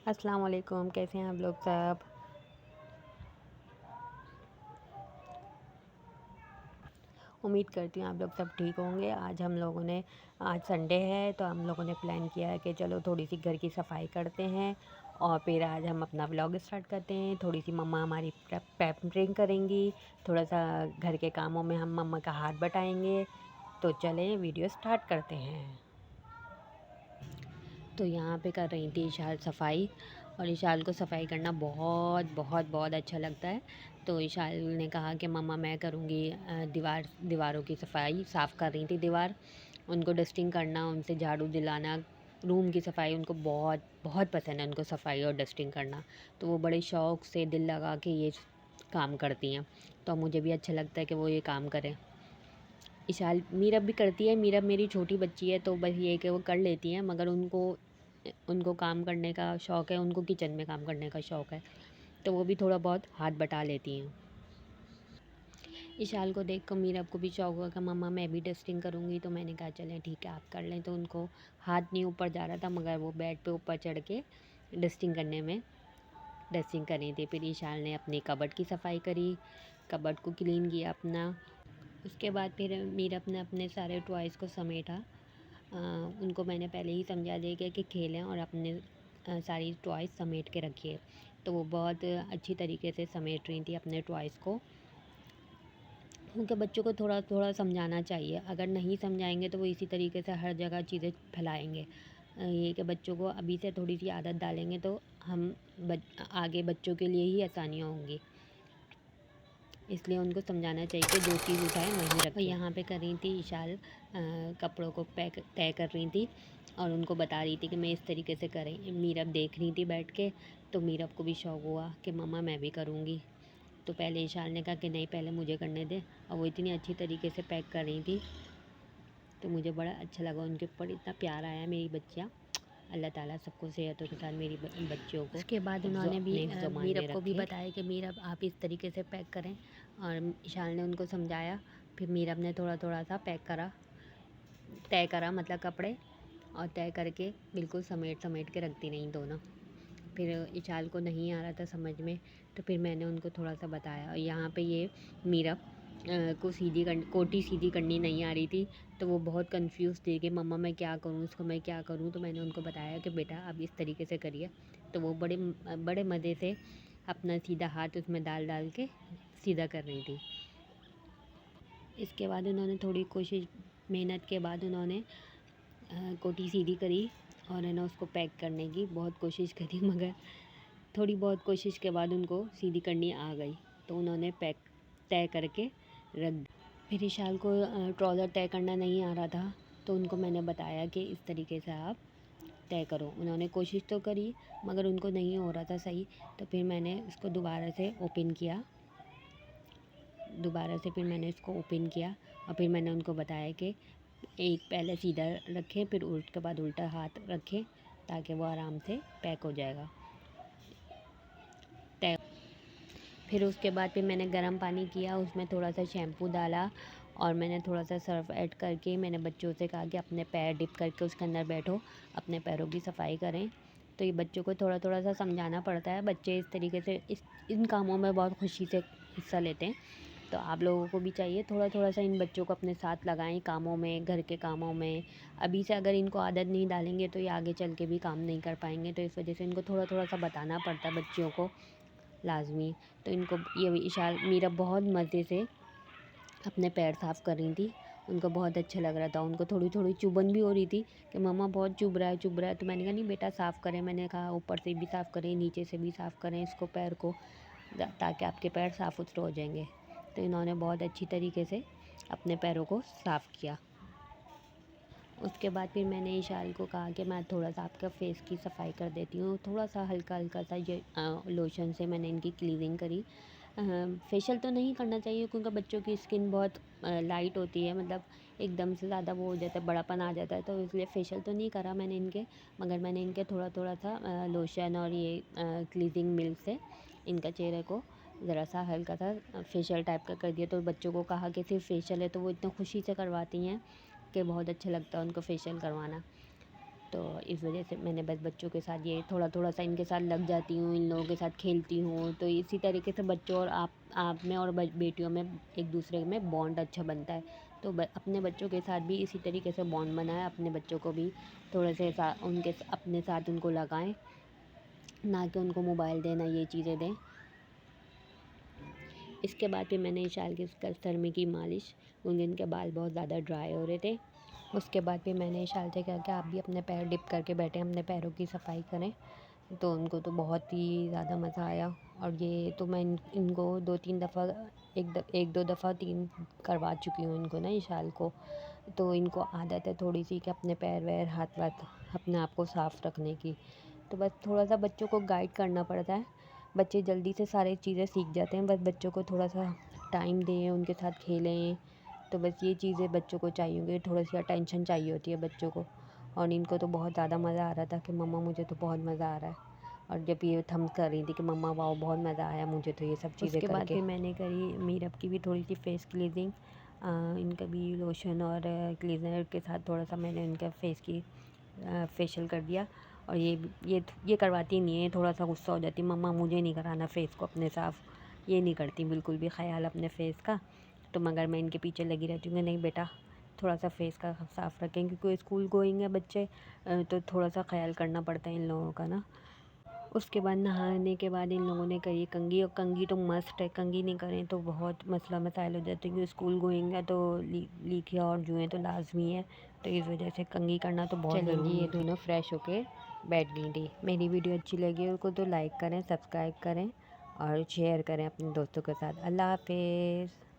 अस्सलाम वालेकुम, कैसे हैं आप लोग सब। उम्मीद करती हूँ आप लोग सब ठीक होंगे। आज संडे है तो हम लोगों ने प्लान किया है कि चलो थोड़ी सी घर की सफाई करते हैं और फिर आज हम अपना व्लॉग स्टार्ट करते हैं। थोड़ी सी मम्मा हमारी पैम्परिंग करेंगी, थोड़ा सा घर के कामों में हम मम्मा का हाथ बटाएंगे। तो चलें वीडियो स्टार्ट करते हैं। तो यहाँ पे कर रही थी इशाल सफाई, और इशाल को सफाई करना बहुत बहुत बहुत अच्छा लगता है। तो इशाल ने कहा कि मम्मा मैं करूँगी दीवारों की सफाई। साफ़ कर रही थी दीवार, उनको डस्टिंग करना, उनसे झाड़ू दिलाना, रूम की सफाई उनको बहुत बहुत पसंद है, उनको सफाई और डस्टिंग करना। तो वो बड़े शौक़ से दिल लगा के ये काम करती हैं। तो मुझे भी अच्छा लगता है कि वो ये काम करें। इशाल मीरब भी करती है। मीरब मेरी छोटी बच्ची है तो बस ये है कि वो कर लेती हैं, मगर उनको उनको काम करने का शौक़ है, उनको किचन में काम करने का शौक़ है, तो वो भी थोड़ा बहुत हाथ बटा लेती हैं। इशाल को देख कर मीरब को भी शौक़ हुआ कि मम्मा मैं भी डस्टिंग करूँगी। तो मैंने कहा चलें ठीक है आप कर लें। तो उनको हाथ नहीं ऊपर जा रहा था, मगर वो बेड पे ऊपर चढ़ के डस्टिंग कर रही थी। फिर इशाल ने अपनी कबर्ड की सफाई करी, कबर्ड को क्लीन किया अपना। उसके बाद फिर मीरब ने अपने सारे टॉयज़ को समेटा। उनको मैंने पहले ही समझा दिया गया कि खेलें और अपने सारी टॉयज़ समेट के रखिए। तो वो बहुत अच्छी तरीके से समेट रही थी अपने टॉयज़ को, क्योंकि बच्चों को थोड़ा थोड़ा समझाना चाहिए। अगर नहीं समझाएंगे तो वो इसी तरीके से हर जगह चीज़ें फैलाएंगे। ये कि बच्चों को अभी से थोड़ी सी आदत डालेंगे तो आगे बच्चों के लिए ही आसानियाँ होंगी। इसलिए उनको समझाना चाहिए कि जो चीज़ उठाएं वहीं रखें। यहाँ पे कर रही थी इशाल कपड़ों को तय कर रही थी और उनको बता रही थी कि मैं इस तरीके से करें। मीरब देख रही थी बैठ के, तो मीरब को भी शौक़ हुआ कि मम्मा मैं भी करूँगी। तो पहले इशाल ने कहा कि नहीं पहले मुझे करने दे, और वो इतनी अच्छी तरीके से पैक कर रही थी तो मुझे बड़ा अच्छा लगा। उनके ऊपर इतना प्यार आया। मेरी बच्चियाँ, अल्लाह ताला सबको सेहत के साथ मेरी बच्चियों को। उसके बाद उन्होंने भी मीरब को भी बताया कि मीरब आप इस तरीके से पैक करें, और इशाल ने उनको समझाया। फिर मीरब ने थोड़ा थोड़ा सा तय करा, मतलब कपड़े, और तय करके बिल्कुल समेट के रखती रहीं दोनों। फिर इशाल को नहीं आ रहा था समझ में, तो फिर मैंने उनको थोड़ा सा बताया। और यहाँ पे ये मीरब को कोटी सीधी करनी नहीं आ रही थी, तो वो बहुत कंफ्यूज थी कि मम्मा मैं क्या करूँ, इसको मैं क्या करूँ। तो मैंने उनको बताया कि बेटा आप इस तरीके से करिए। तो वो बड़े मज़े से अपना सीधा हाथ उसमें डाल डाल के सीधा कर रही थी। इसके बाद उन्होंने थोड़ी मेहनत के बाद उन्होंने कोटी सीधी करी, और है ना उसको पैक करने की बहुत कोशिश करी, मगर थोड़ी बहुत कोशिश के बाद उनको सीधी करनी आ गई। तो उन्होंने तय करके रख दी। फिर इशाल को ट्राउज़र तय करना नहीं आ रहा था, तो उनको मैंने बताया कि इस तरीके से आप तय करो। उन्होंने कोशिश तो करी, मगर उनको नहीं हो रहा था सही। तो फिर मैंने उसको फिर मैंने इसको ओपन किया, और फिर मैंने उनको बताया कि एक पहले सीधा रखें, फिर उसके बाद उल्टा हाथ रखें, ताकि वो आराम से पैक हो जाएगा। फिर उसके बाद फिर मैंने गर्म पानी किया, उसमें थोड़ा सा शैम्पू डाला, और मैंने थोड़ा सा सर्फ ऐड करके मैंने बच्चों से कहा कि अपने पैर डिप करके उसके अंदर बैठो, अपने पैरों की सफाई करें। तो ये बच्चों को थोड़ा थोड़ा सा समझाना पड़ता है। बच्चे इस तरीके से इन कामों में बहुत खुशी से हिस्सा लेते हैं। तो आप लोगों को भी चाहिए थोड़ा थोड़ा सा इन बच्चों को अपने साथ लगाएं कामों में, घर के कामों में। अभी से अगर इनको आदत नहीं डालेंगे तो ये आगे चल के भी काम नहीं कर पाएंगे। तो इस वजह से इनको थोड़ा थोड़ा सा बताना पड़ता है बच्चियों को, लाजमी। तो इनको ये इशाल मीरब बहुत मज़े से अपने पैर साफ़ कर रही थी। उनको बहुत अच्छा लग रहा था। उनको थोड़ी थोड़ी चुभन भी हो रही थी कि मम्मा बहुत चुभ रहा है। तो मैंने कहा नहीं बेटा साफ़ करें। मैंने कहा ऊपर से भी साफ़ करें, नीचे से भी साफ़ करें इसको, पैर को, ताकि आपके पैर साफ़ सुथरे हो जाएंगे। तो इन्होंने बहुत अच्छी तरीके से अपने पैरों को साफ़ किया। उसके बाद फिर मैंने इशाल को कहा कि मैं थोड़ा सा आपका फ़ेस की सफाई कर देती हूँ। थोड़ा सा हल्का हल्का सा ये लोशन से मैंने इनकी क्लीनिंग करी। फेशियल तो नहीं करना चाहिए, क्योंकि बच्चों की स्किन बहुत लाइट होती है, मतलब एकदम से ज़्यादा वो हो जाता है, बड़ापन आ जाता है। तो इसलिए फ़ेशियल तो नहीं करा मैंने इनके, मगर मैंने इनके थोड़ा थोड़ा सा लोशन और ये क्लीजिंग मिल्क से इनका चेहरे को ज़रा सा हल्का सा फेशियल टाइप का कर दिया। तो बच्चों को कहा कि सिर्फ फेशियल है, तो वो इतना खुशी से करवाती हैं कि बहुत अच्छा लगता है उनको फेशियल करवाना। तो इस वजह से मैंने बस बच्चों के साथ ये थोड़ा सा इनके साथ लग जाती हूँ, इन लोगों के साथ खेलती हूँ। तो इसी तरीके से बच्चों और आप में और बेटियों में एक दूसरे में बॉन्ड अच्छा बनता है। तो अपने बच्चों के साथ भी इसी तरीके से बॉन्ड बनाएं, अपने बच्चों को भी थोड़े से अपने साथ उनको लगाएं, ना कि उनको मोबाइल दें, ना ये चीज़ें दें। इसके बाद फिर मैंने इशाल के सर में की मालिश, क्योंकि इनके बाल बहुत ज़्यादा ड्राई हो रहे थे। उसके बाद फिर मैंने इशाल से कहा कि आप भी अपने पैर डिप करके बैठे, अपने पैरों की सफाई करें। तो उनको तो बहुत ही ज़्यादा मज़ा आया। और ये तो मैं इनको 2-3 दफ़ा, एक दो दफ़ा 3 करवा चुकी हूँ इनको ना इशाल को। तो इनको आदत है थोड़ी सी कि अपने पैर वैर हाथ वाथ अपने आप को साफ़ रखने की। तो बस थोड़ा सा बच्चों को गाइड करना पड़ता है। बच्चे जल्दी से सारी चीज़ें सीख जाते हैं, बस बच्चों को थोड़ा सा टाइम दें, उनके साथ खेलें। तो बस ये चीज़ें बच्चों को चाहिए होंगी, थोड़ी सी अटेंशन चाहिए होती है बच्चों को। और इनको तो बहुत ज़्यादा मज़ा आ रहा था कि मम्मा मुझे तो बहुत मज़ा आ रहा है। और जब ये थम्स कर रही थी कि मम्मा वाओ बहुत मज़ा आया मुझे तो ये सब चीज़ें करके। उसके बाद फिर मैंने करी मीरब की भी थोड़ी सी फेस क्लीजिंग। इनका भी लोशन और क्लीनर के साथ थोड़ा सा मैंने इनका फेस की फेशियल कर दिया। और ये करवाती नहीं है, थोड़ा सा गुस्सा हो जाती, मम्मा मुझे नहीं कराना फेस को अपने साफ़। ये नहीं करती बिल्कुल भी ख़याल अपने फेस का। तो मगर मैं इनके पीछे लगी रहती हूँ कि नहीं बेटा थोड़ा सा फेस का साफ़ रखें, क्योंकि स्कूल गोइंग है बच्चे। तो थोड़ा सा ख्याल करना पड़ता है इन लोगों का ना। उसके बाद नहाने के बाद इन लोगों ने करी कंघी, और कंघी तो मस्ट है, कंघी नहीं करें तो बहुत मसला मसाइल हो जाते हैं, क्योंकि स्कूल गोइंग है तो लीखिया और जुएँ तो लाजमी है। तो इस वजह से कंघी करना तो बहुत ज़रूरी है। ये दोनों फ्रेश होके बैठ गई थी। मेरी वीडियो अच्छी लगी उनको तो लाइक करें, सब्सक्राइब करें और शेयर करें अपने दोस्तों के साथ। अल्लाह हाफिज़।